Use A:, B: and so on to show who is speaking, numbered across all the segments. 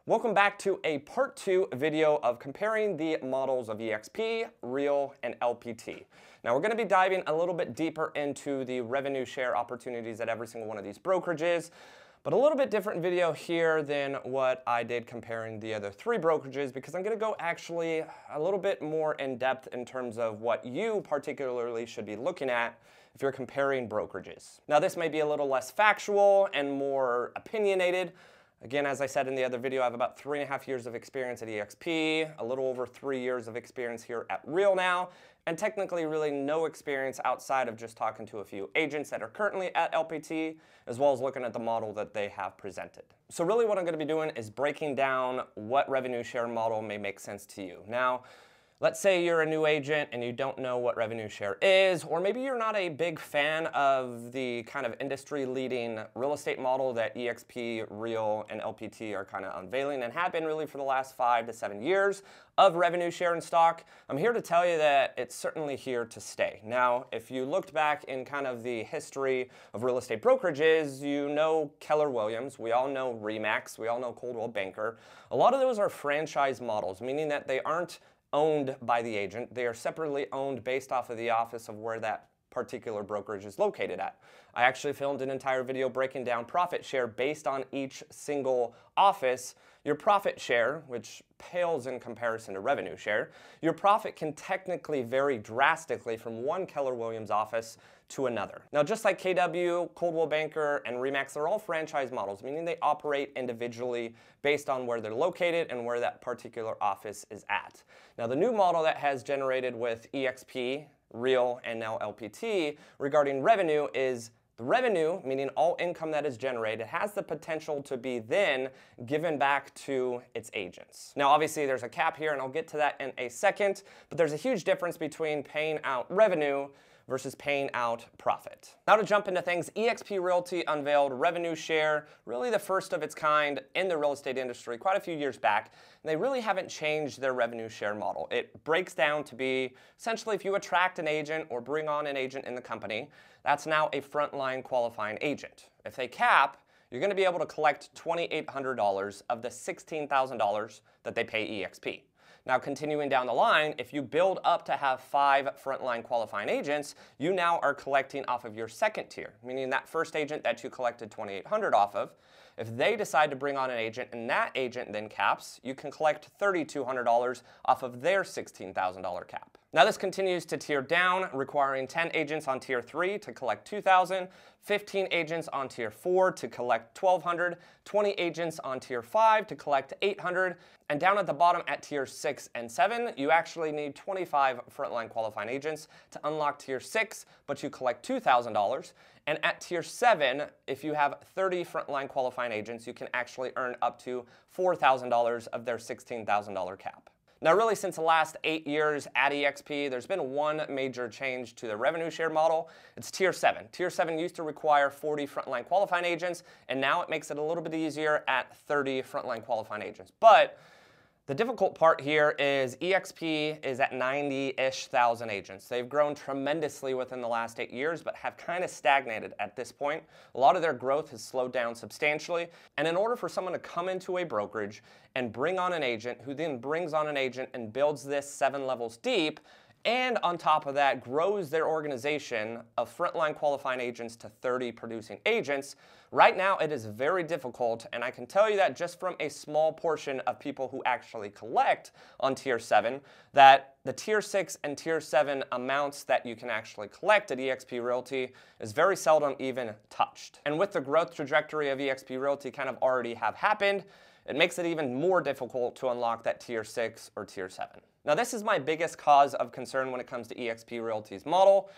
A: Welcome back to a part 2 video of comparing the models of eXp, Real, and LPT. Now we're going to be diving a little bit deeper into the revenue share opportunities at every single one of these brokerages, but a little bit different video here than what I did comparing the other 3 brokerages, because I'm going to go actually a little bit more in depth in terms of what you particularly should be looking at if you're comparing brokerages. Now this may be a little less factual and more opinionated. Again, as I said in the other video, I have about 3.5 years of experience at eXp, a little over 3 years of experience here at Real now, and technically really no experience outside of just talking to a few agents that are currently at LPT, as well as looking at the model that they have presented. So really what I'm going to be doing is breaking down what revenue share model may make sense to you. Now, let's say you're a new agent and you don't know what revenue share is, or maybe you're not a big fan of the kind of industry-leading real estate model that eXp, Real, and LPT are kind of unveiling and have been really for the last 5 to 7 years of revenue share and stock. I'm here to tell you that it's certainly here to stay. Now, if you looked back in kind of the history of real estate brokerages, you know Keller Williams, we all know RE/MAX, we all know Coldwell Banker. A lot of those are franchise models, meaning that they aren't owned by the agent. They are separately owned based off of the office of where that particular brokerage is located at. I actually filmed an entire video breaking down profit share based on each single office. Your profit share, which pales in comparison to revenue share, your profit can technically vary drastically from one Keller Williams office to another. Now, just like KW, Coldwell Banker, and RE/MAX, they're all franchise models, meaning they operate individually based on where they're located and where that particular office is at. Now, the new model that has generated with eXp, Real, and now LPT regarding revenue is the revenue, meaning all income that is generated, has the potential to be then given back to its agents. Now, obviously, there's a cap here, and I'll get to that in a second, but there's a huge difference between paying out revenue versus paying out profit. Now to jump into things, eXp Realty unveiled revenue share, really the first of its kind in the real estate industry quite a few years back, and they really haven't changed their revenue share model. It breaks down to be essentially if you attract an agent or bring on an agent in the company, that's now a frontline qualifying agent. If they cap, you're going to be able to collect $2,800 of the $16,000 that they pay eXp. Now, continuing down the line, if you build up to have 5 frontline qualifying agents, you now are collecting off of your second tier, meaning that first agent that you collected $2,800 off of. If they decide to bring on an agent and that agent then caps, you can collect $3,200 off of their $16,000 cap. Now this continues to tier down, requiring 10 agents on tier 3 to collect $2,000, 15 agents on tier 4 to collect $1,200, 20 agents on tier 5 to collect $800, and down at the bottom at tier 6 and 7, you actually need 25 frontline qualifying agents to unlock tier 6, but you collect $2,000. And at tier 7, if you have 30 frontline qualifying agents, you can actually earn up to $4,000 of their $16,000 cap. Now really since the last 8 years at eXp, there's been one major change to the revenue share model. It's tier 7. Tier 7 used to require 40 frontline qualifying agents, and now it makes it a little bit easier at 30 frontline qualifying agents. But the difficult part here is eXp is at 90-ish thousand agents. They've grown tremendously within the last 8 years, but have kind of stagnated at this point. A lot of their growth has slowed down substantially. And in order for someone to come into a brokerage and bring on an agent, who then brings on an agent and builds this 7 levels deep, and on top of that grows their organization of frontline qualifying agents to 30 producing agents, right now it is very difficult, and I can tell you that just from a small portion of people who actually collect on tier 7, that the tier 6 and tier 7 amounts that you can actually collect at eXp Realty is very seldom even touched. And with the growth trajectory of eXp Realty kind of already have happened, it makes it even more difficult to unlock that tier 6 or tier 7. Now this is my biggest cause of concern when it comes to eXp Realty's model,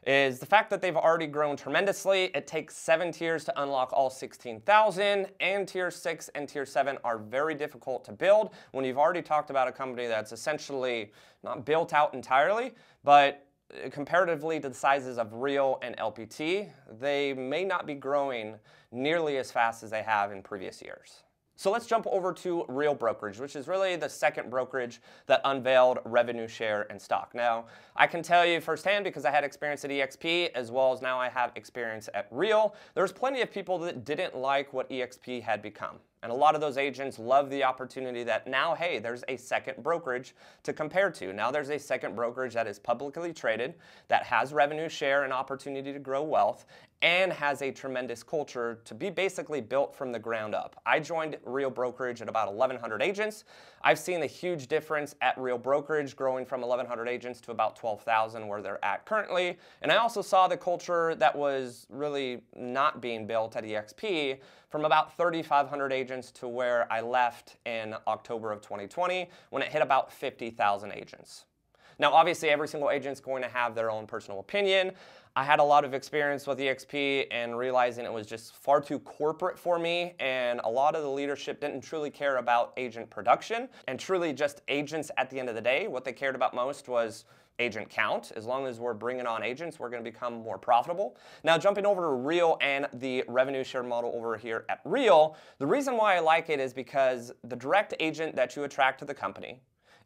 A: is the fact that they've already grown tremendously. It takes 7 tiers to unlock all 16,000, and tier 6 and tier 7 are very difficult to build when you've already talked about a company that's essentially not built out entirely, but comparatively to the sizes of Real and LPT, they may not be growing nearly as fast as they have in previous years. So let's jump over to Real Brokerage, which is really the second brokerage that unveiled revenue share and stock. Now, I can tell you firsthand, because I had experience at eXp as well as now I have experience at Real, there's plenty of people that didn't like what eXp had become. And a lot of those agents love the opportunity that now, hey, there's a second brokerage to compare to. Now there's a second brokerage that is publicly traded, that has revenue share and opportunity to grow wealth, and has a tremendous culture to be basically built from the ground up. I joined Real Brokerage at about 1,100 agents. I've seen a huge difference at Real Brokerage growing from 1,100 agents to about 12,000 where they're at currently. And I also saw the culture that was really not being built at eXp from about 3,500 agents to where I left in October of 2020 when it hit about 50,000 agents. Now, obviously, every single agent is going to have their own personal opinion. I had a lot of experience with eXp and realizing it was just far too corporate for me, and a lot of the leadership didn't truly care about agent production and truly just agents at the end of the day. What they cared about most was agent count. As long as we're bringing on agents, we're going to become more profitable. Now, jumping over to Real and the revenue share model over here at Real, the reason why I like it is because the direct agent that you attract to the company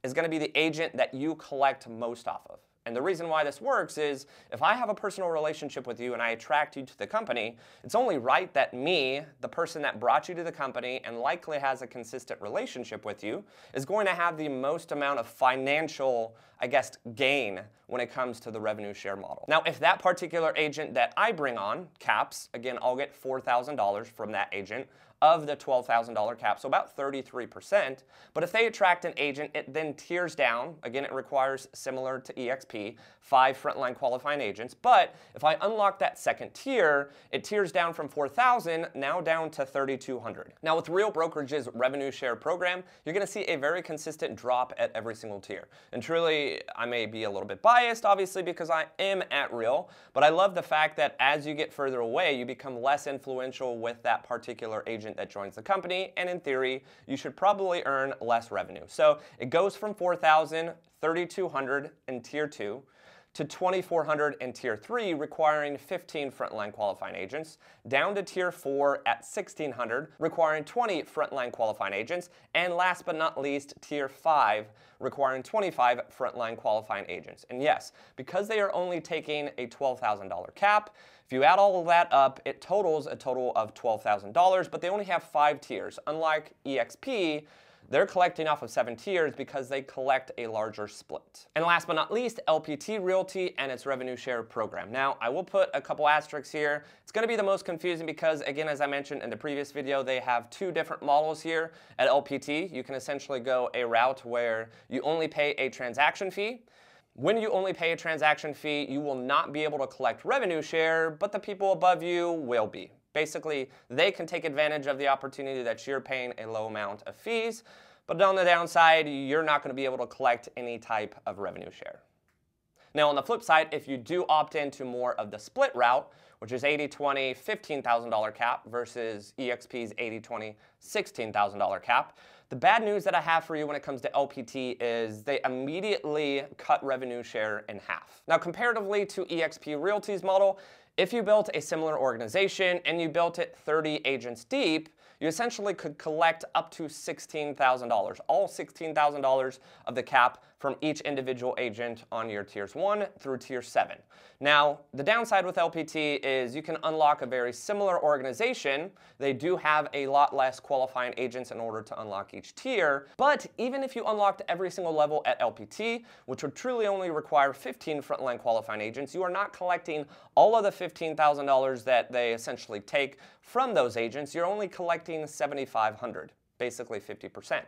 A: is going to be the agent that you collect most off of. And the reason why this works is if I have a personal relationship with you and I attract you to the company, it's only right that me, the person that brought you to the company and likely has a consistent relationship with you, is going to have the most amount of financial, I guess, gain when it comes to the revenue share model. Now, if that particular agent that I bring on caps, again, I'll get $4,000 from that agent of the $12,000 cap, so about 33%. But if they attract an agent, it then tiers down. Again, it requires, similar to eXp, 5 frontline qualifying agents. But if I unlock that second tier, it tiers down from 4,000 now down to 3,200. Now, with Real Brokerage's revenue share program, you're going to see a very consistent drop at every single tier. And truly, I may be a little bit biased, obviously, because I am at Real, but I love the fact that as you get further away, you become less influential with that particular agent that joins the company, and in theory, you should probably earn less revenue. So it goes from 4,000, 3,200 in tier 2 to 2,400 in tier 3, requiring 15 frontline qualifying agents, down to tier 4 at 1,600, requiring 20 frontline qualifying agents, and last but not least, tier 5, requiring 25 frontline qualifying agents. And yes, because they are only taking a $12,000 cap, if you add all of that up, it totals a total of $12,000, but they only have 5 tiers. Unlike eXp, they're collecting off of 7 tiers because they collect a larger split. And last but not least, LPT Realty and its revenue share program. Now, I will put a couple asterisks here. It's going to be the most confusing because, again, as I mentioned in the previous video, they have 2 different models here at LPT. You can essentially go a route where you only pay a transaction fee. When you only pay a transaction fee, you will not be able to collect revenue share, but the people above you will be. Basically, they can take advantage of the opportunity that you're paying a low amount of fees, but on the downside, you're not going to be able to collect any type of revenue share. Now, on the flip side, if you do opt into more of the split route, which is 80-20, $15,000 cap versus eXp's 80-20, $16,000 cap, the bad news that I have for you when it comes to LPT is they immediately cut revenue share in half. Now, comparatively to eXp Realty's model, if you built a similar organization and you built it 30 agents deep, you essentially could collect up to $16,000, all $16,000 of the cap from each individual agent on your tiers 1 through tier 7. Now, the downside with LPT is you can unlock a very similar organization. They do have a lot less qualifying agents in order to unlock each tier, but even if you unlocked every single level at LPT, which would truly only require 15 frontline qualifying agents, you are not collecting all of the $15,000 that they essentially take from those agents. You're only collecting $7,500. Basically 50%.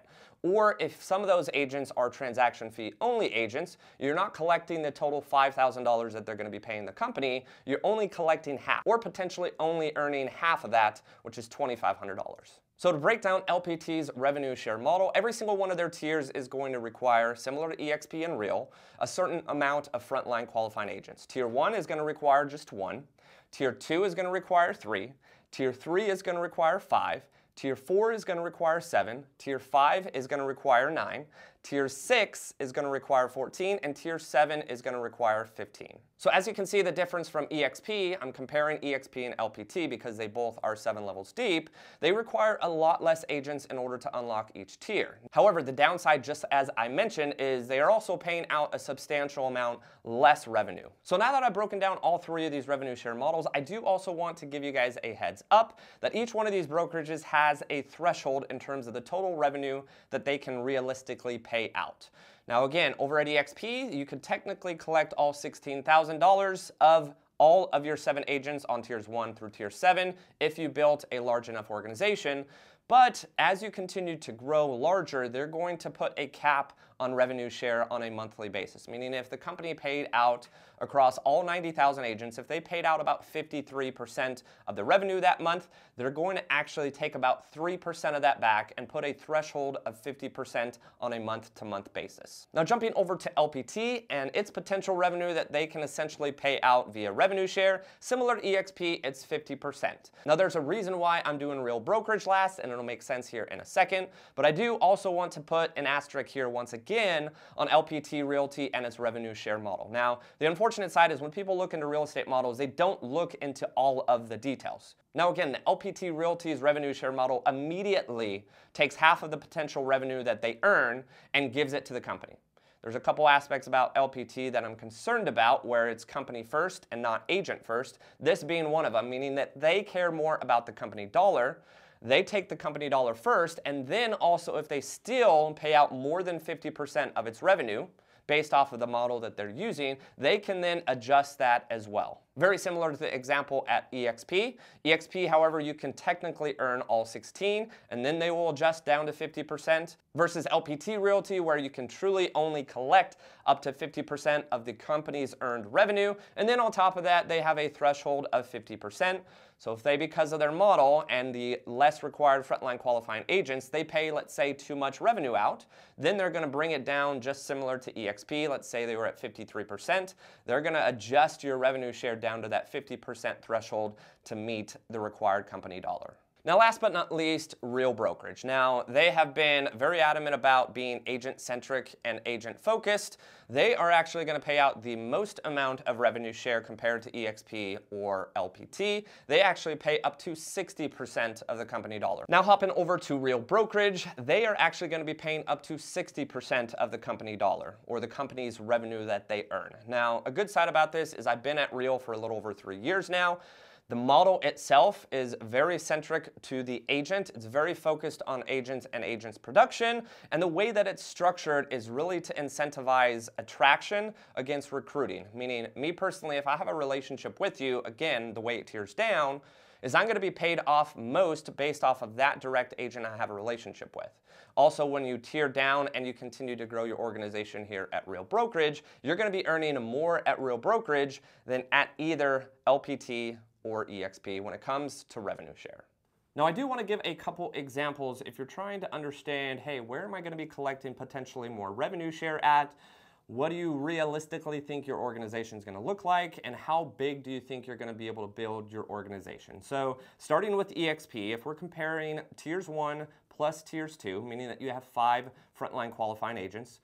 A: Or if some of those agents are transaction fee only agents, you're not collecting the total $5,000 that they're going to be paying the company, you're only collecting half, or potentially only earning half of that, which is $2,500. So to break down LPT's revenue share model, every single one of their tiers is going to require, similar to eXp and Real, a certain amount of frontline qualifying agents. Tier 1 is going to require just 1, Tier 2 is going to require 3, Tier 3 is going to require 5, Tier 4 is going to require 7, Tier 5 is going to require 9, Tier 6 is going to require 14, and Tier 7 is going to require 15. So as you can see the difference from eXp, I'm comparing eXp and LPT because they both are 7 levels deep. They require a lot less agents in order to unlock each tier. However, the downside, just as I mentioned, is they are also paying out a substantial amount less revenue. So now that I've broken down all 3 of these revenue share models, I do also want to give you guys a heads up that each one of these brokerages has a threshold in terms of the total revenue that they can realistically pay out. Now again, over at eXp, you could technically collect all $16,000 of all of your 7 agents on tiers 1 through tier 7 if you built a large enough organization. But as you continue to grow larger, they're going to put a cap on revenue share on a monthly basis, meaning if the company paid out across all 90,000 agents, if they paid out about 53% of the revenue that month, they're going to actually take about 3% of that back and put a threshold of 50% on a month-to-month basis. Now jumping over to LPT and its potential revenue that they can essentially pay out via revenue share, similar to eXp, it's 50%. Now there's a reason why I'm doing real brokerage last, and it'll make sense here in a second, but I do also want to put an asterisk here once again on LPT Realty and its revenue share model. Now, the unfortunate side is when people look into real estate models, they don't look into all of the details. Now again, the LPT Realty's revenue share model immediately takes half of the potential revenue that they earn and gives it to the company. There's a couple aspects about LPT that I'm concerned about where it's company first and not agent first, this being one of them, meaning that they care more about the company dollar. They take the company dollar first, and then also if they still pay out more than 50% of its revenue based off of the model that they're using, they can then adjust that as well. Very similar to the example at eXp. eXp, however, you can technically earn all 16, and then they will adjust down to 50%, versus LPT Realty, where you can truly only collect up to 50% of the company's earned revenue, and then on top of that, they have a threshold of 50%. So if they, because of their model and the less required frontline qualifying agents, they pay, let's say, too much revenue out, then they're going to bring it down just similar to eXp. Let's say they were at 53%. They're going to adjust your revenue share down to that 50% threshold to meet the required company dollar. Now, last but not least, Real Brokerage. Now, they have been very adamant about being agent-centric and agent-focused. They are actually going to pay out the most amount of revenue share compared to eXp or LPT. They actually pay up to 60% of the company dollar. Now, hopping over to Real Brokerage, they are actually going to be paying up to 60% of the company dollar, or the company's revenue that they earn. Now, a good side about this is I've been at Real for a little over 3 years now. The model itself is very centric to the agent. It's very focused on agents and agents production. And the way that it's structured is really to incentivize attraction against recruiting. Meaning, me personally, if I have a relationship with you, again, the way it tiers down, is I'm going to be paid off most based off of that direct agent I have a relationship with. Also, when you tier down and you continue to grow your organization here at Real Brokerage, you're going to be earning more at Real Brokerage than at either LPT or eXp when it comes to revenue share. Now, I do want to give a couple examples if you're trying to understand, hey, where am I going to be collecting potentially more revenue share at? What do you realistically think your organization is going to look like, and how big do you think you're going to be able to build your organization? So starting with eXp, if we're comparing tiers 1 plus tiers 2, meaning that you have 5 frontline qualifying agents,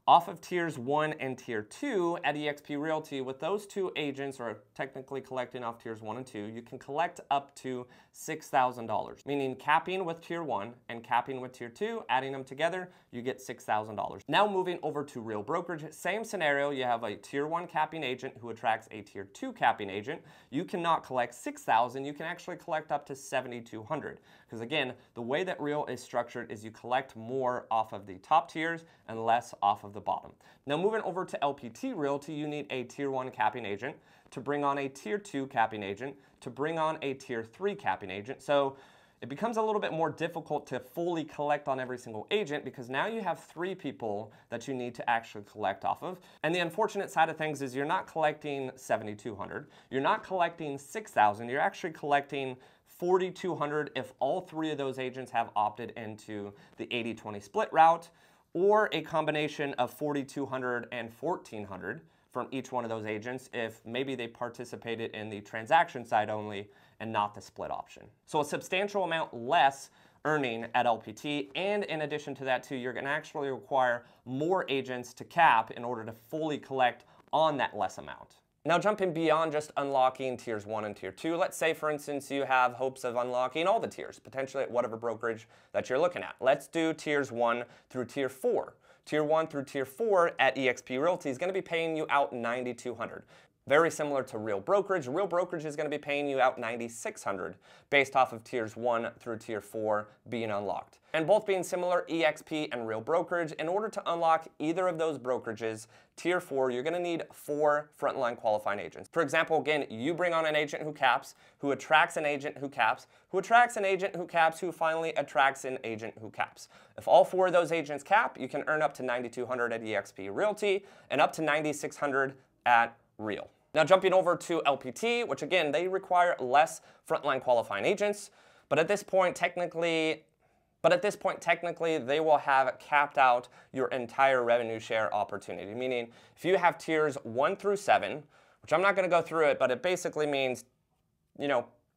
A: off of tiers 1 and tier 2 at eXp Realty, with those 2 agents, or technically collecting off tiers 1 and 2, you can collect up to $6,000, meaning capping with tier 1 and capping with tier 2, adding them together, you get $6,000. Now moving over to Real Brokerage, same scenario, you have a tier 1 capping agent who attracts a tier 2 capping agent. You cannot collect $6,000, you can actually collect up to $7,200. Because again, the way that Real is structured is you collect more off of the top tiers and less off of the bottom. Now moving over to LPT Realty, you need a tier 1 capping agent to bring on a tier 2 capping agent to bring on a tier 3 capping agent. So it becomes a little bit more difficult to fully collect on every single agent because now you have 3 people that you need to actually collect off of. And the unfortunate side of things is you're not collecting $7,200, you're not collecting $6,000, you're actually collecting $4,200 if all 3 of those agents have opted into the 80-20 split route, or a combination of $4,200 and $1,400 from each one of those agents if maybe they participated in the transaction side only and not the split option. So a substantial amount less earning at LPT, and in addition to that too, you're going to actually require more agents to cap in order to fully collect on that less amount. Now jumping beyond just unlocking tiers 1 and tier 2, let's say for instance you have hopes of unlocking all the tiers, potentially at whatever brokerage that you're looking at. Let's do tiers 1 through tier 4. Tier 1 through tier 4 at eXp Realty is going to be paying you out $9,200. Very similar to Real Brokerage. Real Brokerage is going to be paying you out $9,600 based off of tiers 1 through tier 4 being unlocked. And both being similar, eXp and Real Brokerage, in order to unlock either of those brokerages, tier 4, you're going to need 4 frontline qualifying agents. For example, again, you bring on an agent who caps, who attracts an agent who caps, who attracts an agent who caps, who finally attracts an agent who caps. If all 4 of those agents cap, you can earn up to $9,200 at eXp Realty and up to $9,600 at Real. Now jumping over to LPT, which again, they require less frontline qualifying agents, but at this point, technically, they will have capped out your entire revenue share opportunity. Meaning, if you have tiers 1 through 7, which I'm not going to go through it, but it basically means,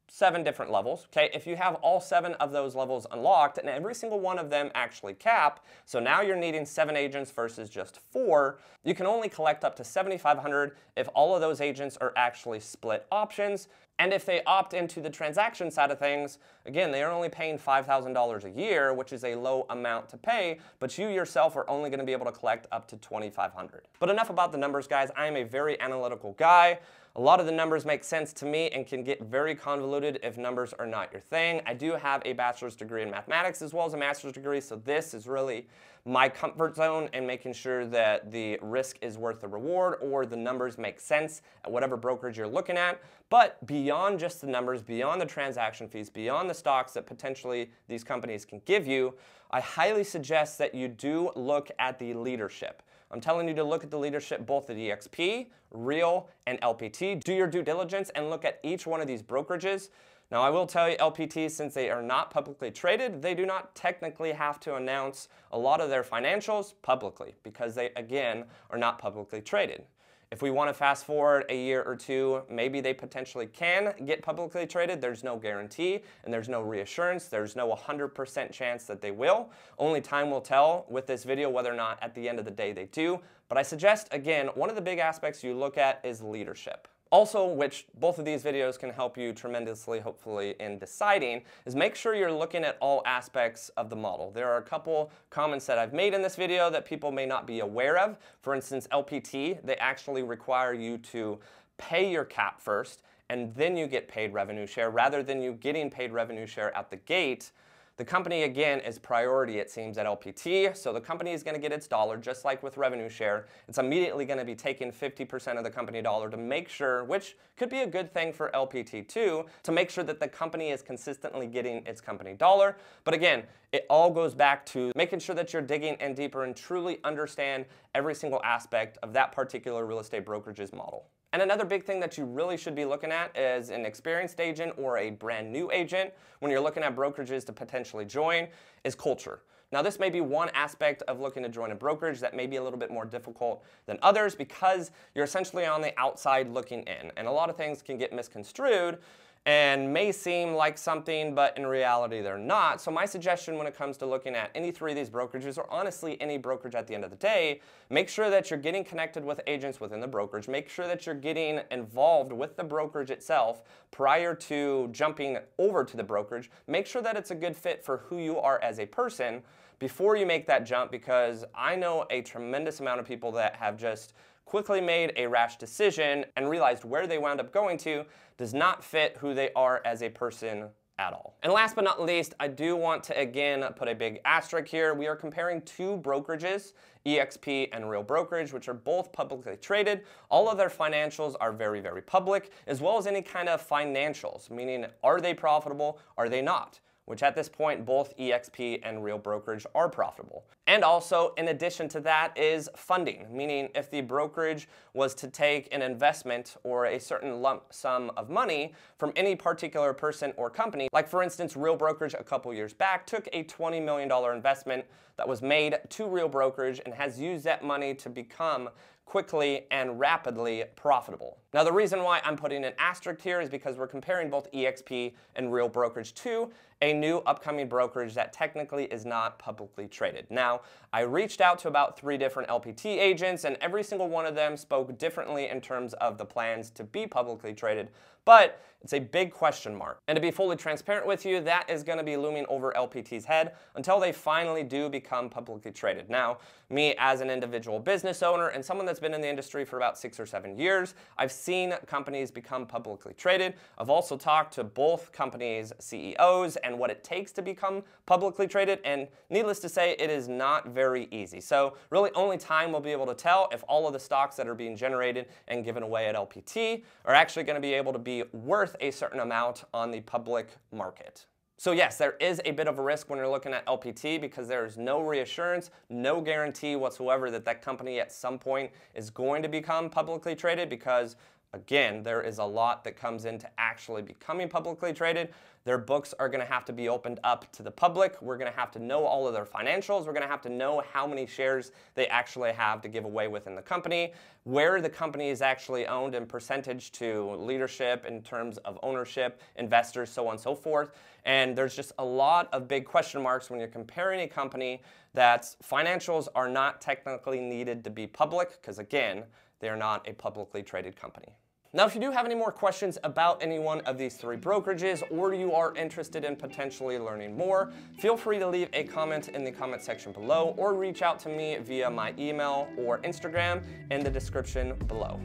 A: 7 different levels, okay? If you have all 7 of those levels unlocked and every single one of them actually cap, so now you're needing 7 agents versus just 4, you can only collect up to $7,500 if all of those agents are actually split options. And if they opt into the transaction side of things, again, they are only paying $5,000 a year, which is a low amount to pay, but you yourself are only going to be able to collect up to $2,500. But enough about the numbers, guys. I am a very analytical guy. A lot of the numbers make sense to me and can get very convoluted if numbers are not your thing. I do have a bachelor's degree in mathematics as well as a master's degree, so this is really my comfort zone in making sure that the risk is worth the reward or the numbers make sense at whatever brokerage you're looking at. But beyond just the numbers, beyond the transaction fees, beyond the stocks that potentially these companies can give you, I highly suggest that you do look at the leadership. I'm telling you to look at the leadership both at eXp, Real, and LPT. Do your due diligence and look at each one of these brokerages. Now, I will tell you, LPT, since they are not publicly traded, they do not technically have to announce a lot of their financials publicly because they, again, are not publicly traded. If we want to fast forward a year or two, maybe they potentially can get publicly traded. There's no guarantee and there's no reassurance. There's no 100% chance that they will. Only time will tell with this video whether or not at the end of the day they do. But I suggest, again, one of the big aspects you look at is leadership. Also, which both of these videos can help you tremendously, hopefully, in deciding, is make sure you're looking at all aspects of the model. There are a couple comments that I've made in this video that people may not be aware of. For instance, LPT, they actually require you to pay your cap first, and then you get paid revenue share, rather than you getting paid revenue share at the gate. The company, again, is priority, it seems, at LPT, so the company is going to get its dollar, just like with revenue share. It's immediately going to be taking 50% of the company dollar to make sure, which could be a good thing for LPT too, to make sure that the company is consistently getting its company dollar. But again, it all goes back to making sure that you're digging in deeper and truly understand every single aspect of that particular real estate brokerage's model. And another big thing that you really should be looking at as an experienced agent or a brand new agent when you're looking at brokerages to potentially join is culture. Now, this may be one aspect of looking to join a brokerage that may be a little bit more difficult than others because you're essentially on the outside looking in, and a lot of things can get misconstrued and may seem like something, but in reality they're not. So my suggestion when it comes to looking at any 3 of these brokerages, or honestly any brokerage at the end of the day, make sure that you're getting connected with agents within the brokerage. Make sure that you're getting involved with the brokerage itself prior to jumping over to the brokerage. Make sure that it's a good fit for who you are as a person before you make that jump, because I know a tremendous amount of people that have just quickly made a rash decision and realized where they wound up going to does not fit who they are as a person at all. And last but not least, I do want to again put a big asterisk here. We are comparing 2 brokerages, eXp and Real Brokerage, which are both publicly traded. All of their financials are very, very public, as well as any kind of financials, meaning are they profitable, are they not? Which at this point, both eXp and Real Brokerage are profitable. And also, in addition to that, is funding, meaning if the brokerage was to take an investment or a certain lump sum of money from any particular person or company, like for instance, Real Brokerage a couple years back took a $20 million investment that was made to Real Brokerage and has used that money to become quickly and rapidly profitable. Now, the reason why I'm putting an asterisk here is because we're comparing both eXp and Real Brokerage to a new upcoming brokerage that technically is not publicly traded. Now, I reached out to about 3 different LPT agents, and every single one of them spoke differently in terms of the plans to be publicly traded, but it's a big question mark. And to be fully transparent with you, that is going to be looming over LPT's head until they finally do become publicly traded. Now, me as an individual business owner and someone that's been in the industry for about 6 or 7 years, I've seen companies become publicly traded. I've also talked to both companies' CEOs and what it takes to become publicly traded, and needless to say, it is not very easy. So really only time will be able to tell if all of the stocks that are being generated and given away at LPT are actually going to be able to be worth a certain amount on the public market. So yes, there is a bit of a risk when you're looking at LPT because there is no reassurance, no guarantee whatsoever that that company at some point is going to become publicly traded because, again, there is a lot that comes into actually becoming publicly traded. Their books are going to have to be opened up to the public. We're going to have to know all of their financials. We're going to have to know how many shares they actually have to give away within the company, where the company is actually owned in percentage to leadership in terms of ownership, investors, so on and so forth. And there's just a lot of big question marks when you're comparing a company that's financials are not technically needed to be public because, again, they are not a publicly traded company. Now, if you do have any more questions about any one of these 3 brokerages, or you are interested in potentially learning more, feel free to leave a comment in the comment section below, or reach out to me via my email or Instagram in the description below.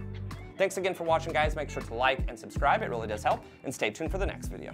A: Thanks again for watching, guys. Make sure to like and subscribe. It really does help. And stay tuned for the next video.